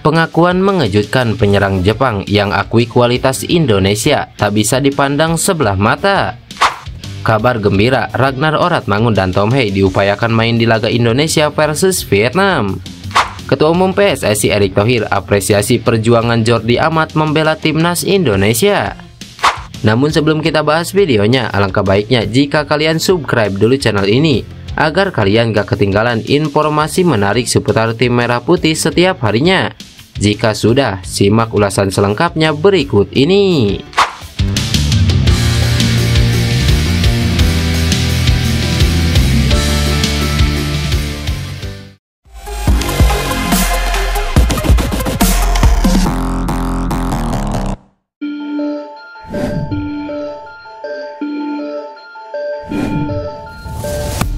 Pengakuan mengejutkan penyerang Jepang yang akui kualitas Indonesia tak bisa dipandang sebelah mata. Kabar gembira, Ragnar Oratmangun dan Tom Hei diupayakan main di laga Indonesia versus Vietnam. Ketua Umum PSSI Erick Thohir apresiasi perjuangan Jordi Amat membela timnas Indonesia. Namun sebelum kita bahas videonya, alangkah baiknya jika kalian subscribe dulu channel ini agar kalian gak ketinggalan informasi menarik seputar tim merah putih setiap harinya. Jika sudah, simak ulasan selengkapnya berikut ini.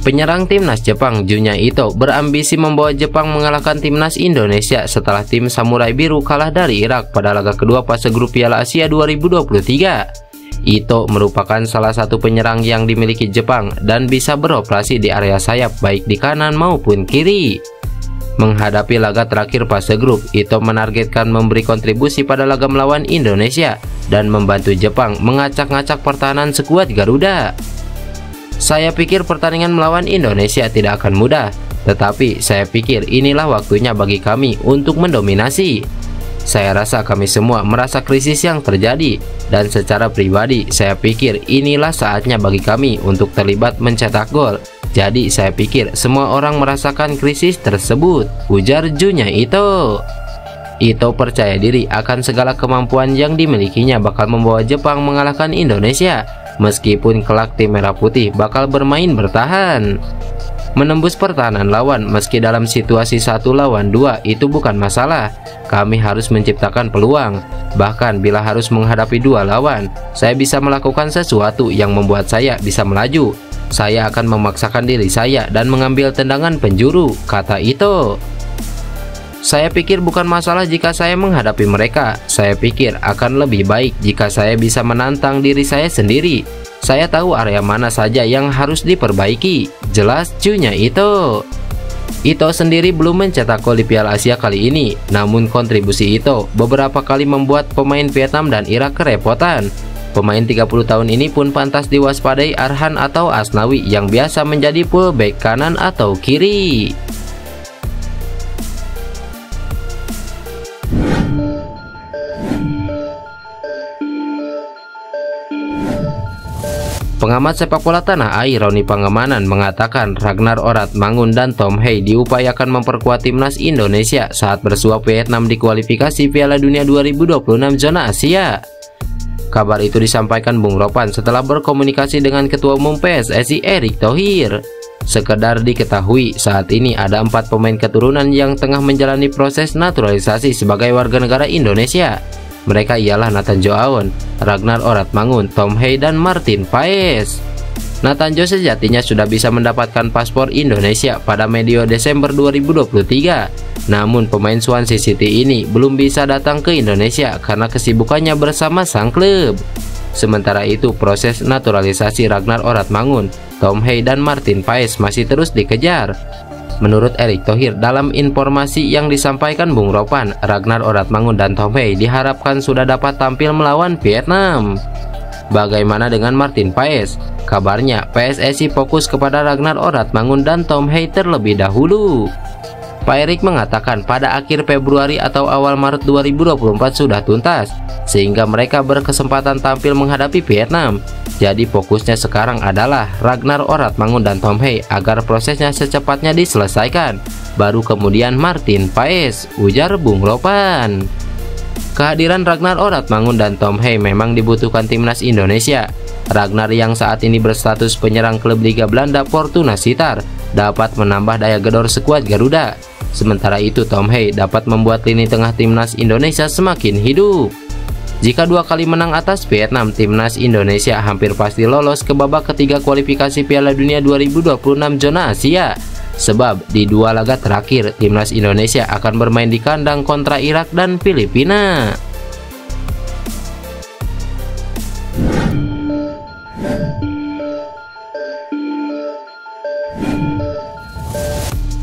Penyerang timnas Jepang Junya Ito berambisi membawa Jepang mengalahkan timnas Indonesia setelah tim Samurai Biru kalah dari Irak pada laga kedua fase grup Piala Asia 2023. Ito merupakan salah satu penyerang yang dimiliki Jepang dan bisa beroperasi di area sayap baik di kanan maupun kiri. Menghadapi laga terakhir fase grup, Ito menargetkan memberi kontribusi pada laga melawan Indonesia dan membantu Jepang mengacak-ngacak pertahanan skuad Garuda. Saya pikir pertandingan melawan Indonesia tidak akan mudah, tetapi saya pikir inilah waktunya bagi kami untuk mendominasi. Saya rasa kami semua merasa krisis yang terjadi, dan secara pribadi saya pikir inilah saatnya bagi kami untuk terlibat mencetak gol. Jadi saya pikir semua orang merasakan krisis tersebut, ujar Junya Ito. Ito percaya diri akan segala kemampuan yang dimilikinya bakal membawa Jepang mengalahkan Indonesia, meskipun kelak tim merah putih bakal bermain bertahan. Menembus pertahanan lawan meski dalam situasi 1 lawan 2 itu bukan masalah. Kami harus menciptakan peluang. Bahkan bila harus menghadapi 2 lawan, saya bisa melakukan sesuatu yang membuat saya bisa melaju. Saya akan memaksakan diri saya dan mengambil tendangan penjuru, kata Ito. Saya pikir bukan masalah jika saya menghadapi mereka. Saya pikir akan lebih baik jika saya bisa menantang diri saya sendiri. Saya tahu area mana saja yang harus diperbaiki, jelas Junya Ito. Ito sendiri belum mencetak gol di Piala Asia kali ini, namun kontribusi Ito beberapa kali membuat pemain Vietnam dan Irak kerepotan. Pemain 30 tahun ini pun pantas diwaspadai Arhan atau Asnawi yang biasa menjadi fullback kanan atau kiri. Pengamat sepak bola tanah air Roni Pangemanan mengatakan Ragnar Oratmangun dan Tom Hei diupayakan memperkuat timnas Indonesia saat bersuap Vietnam di kualifikasi Piala Dunia 2026 zona Asia. Kabar itu disampaikan Bung Ropan setelah berkomunikasi dengan Ketua Umum PSSI Erick Thohir. Sekedar diketahui, saat ini ada 4 pemain keturunan yang tengah menjalani proses naturalisasi sebagai warga negara Indonesia. Mereka ialah Nathan Jo Aon, Ragnar Oratmangun, Tom Hei, dan Martin Paes. Nathan Jo sejatinya sudah bisa mendapatkan paspor Indonesia pada medio Desember 2023. Namun pemain Swansea City ini belum bisa datang ke Indonesia karena kesibukannya bersama sang klub. Sementara itu proses naturalisasi Ragnar Oratmangun, Tom Hei, dan Martin Paes masih terus dikejar. Menurut Erick Thohir, dalam informasi yang disampaikan Bung Ropan, Ragnar Oratmangun dan Tom Hei diharapkan sudah dapat tampil melawan Vietnam. Bagaimana dengan Martin Paes? Kabarnya PSSI fokus kepada Ragnar Oratmangun dan Tom Hei terlebih dahulu. Pak Erick mengatakan pada akhir Februari atau awal Maret 2024 sudah tuntas, sehingga mereka berkesempatan tampil menghadapi Vietnam. Jadi fokusnya sekarang adalah Ragnar Oratmangun dan Tom Hei agar prosesnya secepatnya diselesaikan. Baru kemudian Martin Paes, ujar Bung Ropan. Kehadiran Ragnar Oratmangun dan Tom Hei memang dibutuhkan timnas Indonesia. Ragnar yang saat ini berstatus penyerang klub Liga Belanda Fortuna Sittard dapat menambah daya gedor skuad Garuda. Sementara itu Tom Hei dapat membuat lini tengah timnas Indonesia semakin hidup. Jika 2 kali menang atas Vietnam, timnas Indonesia hampir pasti lolos ke babak ketiga kualifikasi Piala Dunia 2026 zona Asia. Sebab di 2 laga terakhir, timnas Indonesia akan bermain di kandang kontra Irak dan Filipina.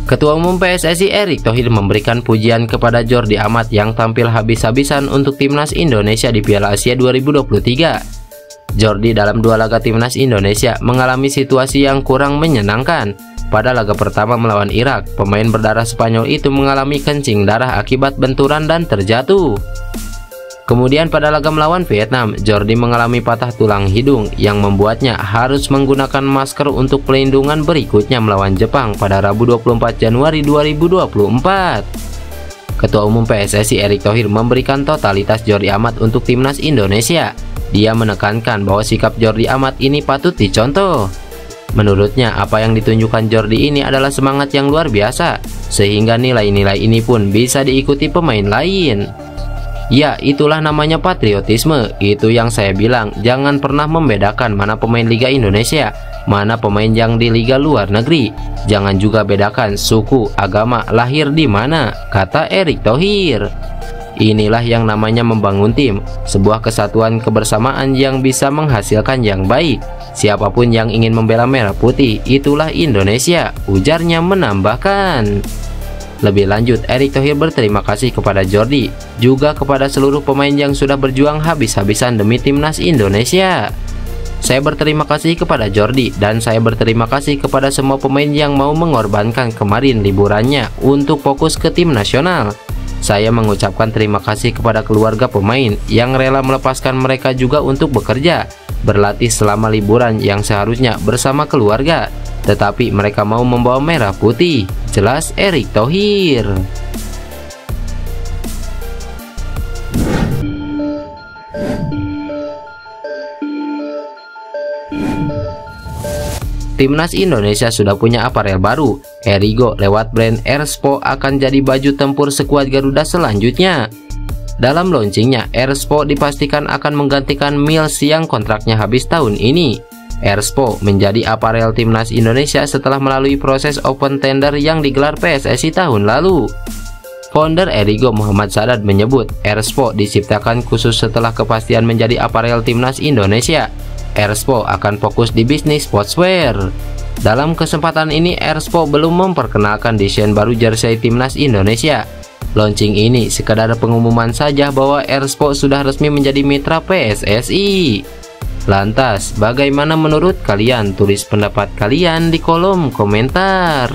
Ketua Umum PSSI Erick Thohir memberikan pujian kepada Jordi Amat yang tampil habis-habisan untuk timnas Indonesia di Piala Asia 2023. Jordi dalam 2 laga timnas Indonesia mengalami situasi yang kurang menyenangkan. Pada laga pertama melawan Irak, pemain berdarah Spanyol itu mengalami kencing darah akibat benturan dan terjatuh. Kemudian pada laga melawan Vietnam, Jordi mengalami patah tulang hidung yang membuatnya harus menggunakan masker untuk pelindungan berikutnya melawan Jepang pada Rabu 24 Januari 2024. Ketua Umum PSSI Erick Thohir memberikan totalitas Jordi Amat untuk timnas Indonesia. Dia menekankan bahwa sikap Jordi Amat ini patut dicontoh. Menurutnya, apa yang ditunjukkan Jordi ini adalah semangat yang luar biasa, sehingga nilai-nilai ini pun bisa diikuti pemain lain. Ya, itulah namanya patriotisme. Itu yang saya bilang, jangan pernah membedakan mana pemain Liga Indonesia, mana pemain yang di Liga luar negeri. Jangan juga bedakan suku, agama, lahir di mana, kata Erick Thohir. Inilah yang namanya membangun tim, sebuah kesatuan kebersamaan yang bisa menghasilkan yang baik. Siapapun yang ingin membela merah putih, itulah Indonesia, ujarnya menambahkan. Lebih lanjut, Erick Thohir berterima kasih kepada Jordi, juga kepada seluruh pemain yang sudah berjuang habis-habisan demi timnas Indonesia. Saya berterima kasih kepada Jordi, dan saya berterima kasih kepada semua pemain yang mau mengorbankan kemarin liburannya untuk fokus ke tim nasional. Saya mengucapkan terima kasih kepada keluarga pemain yang rela melepaskan mereka juga untuk bekerja, berlatih selama liburan yang seharusnya bersama keluarga, tetapi mereka mau membawa merah putih, jelas Erick Thohir. Timnas Indonesia sudah punya aparel baru. Erigo lewat brand Airspo akan jadi baju tempur skuad Garuda selanjutnya. Dalam launchingnya, Airspo dipastikan akan menggantikan Mills yang kontraknya habis tahun ini. Airspo menjadi aparel timnas Indonesia setelah melalui proses open tender yang digelar PSSI tahun lalu. Founder Erigo Muhammad Sadat menyebut Airspo diciptakan khusus setelah kepastian menjadi aparel timnas Indonesia. Airspo akan fokus di bisnis sportswear. Dalam kesempatan ini, Airspo belum memperkenalkan desain baru jersey timnas Indonesia. Launching ini sekadar pengumuman saja bahwa Airspo sudah resmi menjadi mitra PSSI. Lantas, bagaimana menurut kalian? Tulis pendapat kalian di kolom komentar.